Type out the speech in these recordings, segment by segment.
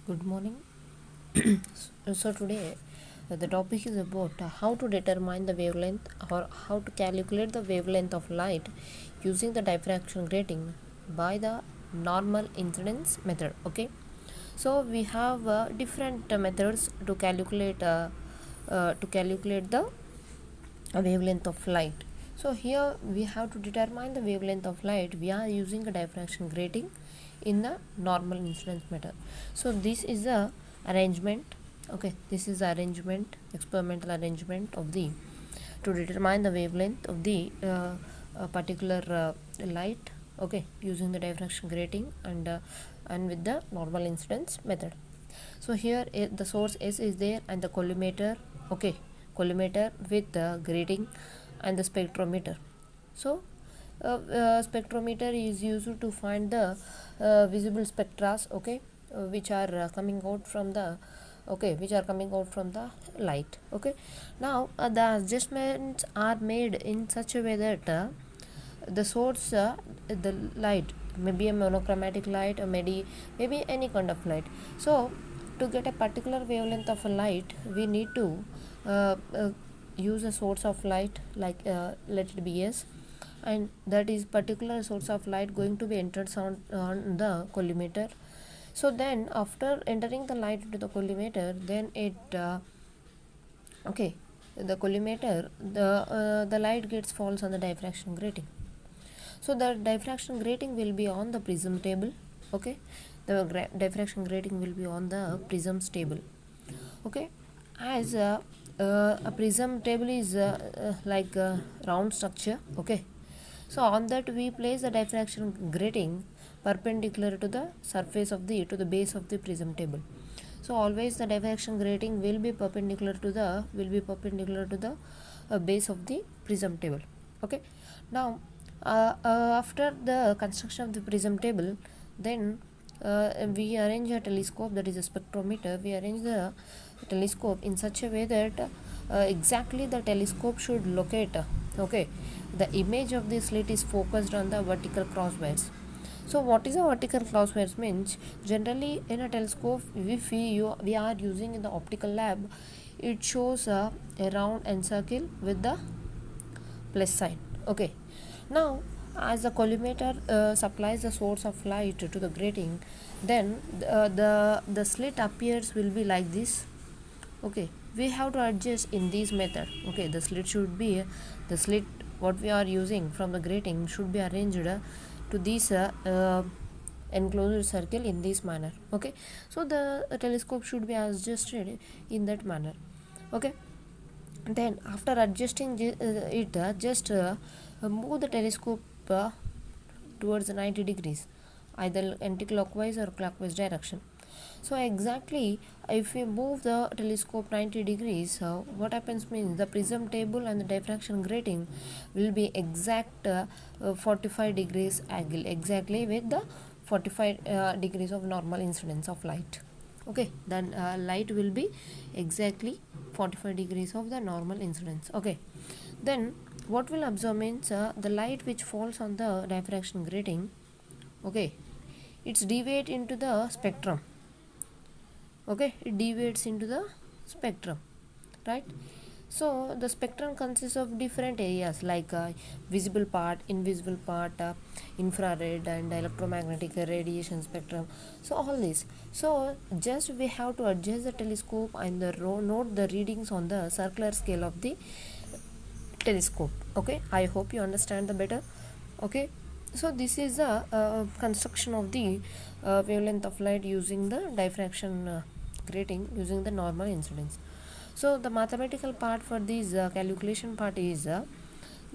Good morning. So today the topic is about how to determine the wavelength or how to calculate the wavelength of light using the diffraction grating by the normal incidence method. Okay, so we have different methods to calculate the wavelength of light. So here we have to determine the wavelength of light. We are using a diffraction grating in the normal incidence method. So this is the arrangement. Okay, this is the arrangement, experimental arrangement of the to determine the wavelength of the particular light. Okay, using the diffraction grating and with the normal incidence method. So here the source S is there and the collimator. Okay, collimator with the grating and the spectrometer. So spectrometer is used to find the visible spectra, okay, which are coming out from the light. Okay, now the adjustments are made in such a way that the source the light maybe a monochromatic light or maybe any kind of light. So to get a particular wavelength of a light, we need to uh, uh, use a source of light like let it be S, and that is particular source of light going to be entered on the collimator. So then after entering the light into the collimator, then it okay, the collimator, the light gets falls on the diffraction grating. So the diffraction grating will be on the prism table. Okay, the diffraction grating will be on the prism's table. Okay, as a prism table is like a round structure. Okay, so on that we place the diffraction grating perpendicular to the surface of the to the base of the prism table. So always the diffraction grating will be perpendicular to the base of the prism table. Okay, now after the construction of the prism table, then we arrange a telescope, that is a spectrometer. We arrange the telescope in such a way that exactly the telescope should locate okay, the image of the slit is focused on the vertical crosswise. So what is a vertical crosswise means, generally in a telescope if we are using in the optical lab, it shows a round and circle with the plus sign. Okay, now as the collimator supplies the source of light to the grating, then the slit appears will be like this. Okay, we have to adjust in this method. Okay, the slit what we are using from the grating should be arranged to this enclosed circle in this manner. Okay, so the telescope should be adjusted in that manner. Okay, then after adjusting it just move the telescope towards 90 degrees, either anti-clockwise or clockwise direction. So exactly if we move the telescope 90 degrees, what happens means the prism table and the diffraction grating will be exact 45 degrees angle, exactly with the 45 degrees of normal incidence of light. Okay, then light will be exactly 45 degrees of the normal incidence. Okay, then what will observe means the light which falls on the diffraction grating, okay, it's deviate into the spectrum. Okay, it deviates into the spectrum, right? So the spectrum consists of different areas like visible part, invisible part, infrared and electromagnetic radiation spectrum. So all this. So just we have to adjust the telescope and note the readings on the circular scale of the telescope. Okay, I hope you understand the better. Okay, so this is the construction of the wavelength of light using the diffraction grating using the normal incidence. So the mathematical part for this calculation part is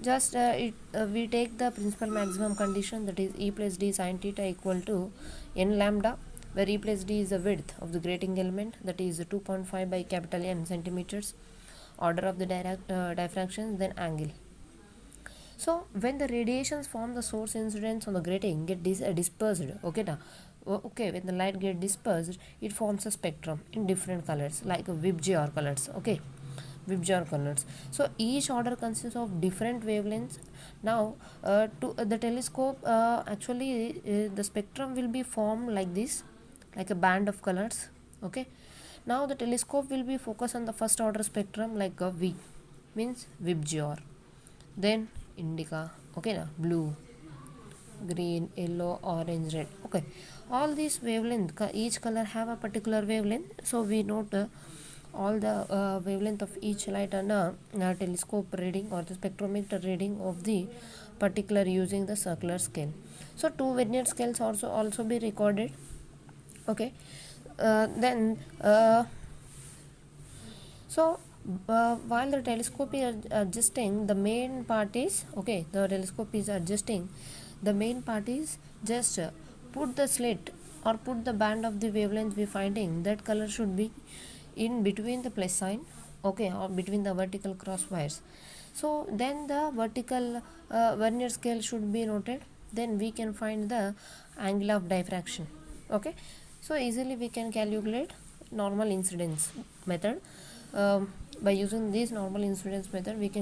we take the principal maximum condition, that is E plus D sin theta equal to n lambda, where E plus D is the width of the grating element, that is 2.5 by capital N centimeters, order of the diffraction, then angle. So when the radiations form the source incidence on the grating get dispersed, okay now, okay, when the light get dispersed, it forms a spectrum in different colors like Vibgyor colors. Okay, Vibgyor colors. So each order consists of different wavelengths. Now to the telescope actually the spectrum will be formed like this, like a band of colors. Okay, now the telescope will be focused on the first order spectrum like a V means VIBGYOR, then indica, okay na, blue, green, yellow, orange, red. Okay, all these wavelength, each color have a particular wavelength, so we note all the wavelength of each light and a telescope reading or the spectrometer reading of the particular using the circular scale. So two vernier scales also be recorded. Okay, then so while the telescope is adjusting, the main part is okay. The telescope is adjusting. The main part is just put the slit or put the band of the wavelength we finding. That color should be in between the plus sign, okay, or between the vertical cross wires. So then the vertical vernier scale should be noted. Then we can find the angle of diffraction. Okay, so easily we can calculate normal incidence method. By using this normal incidence method, we can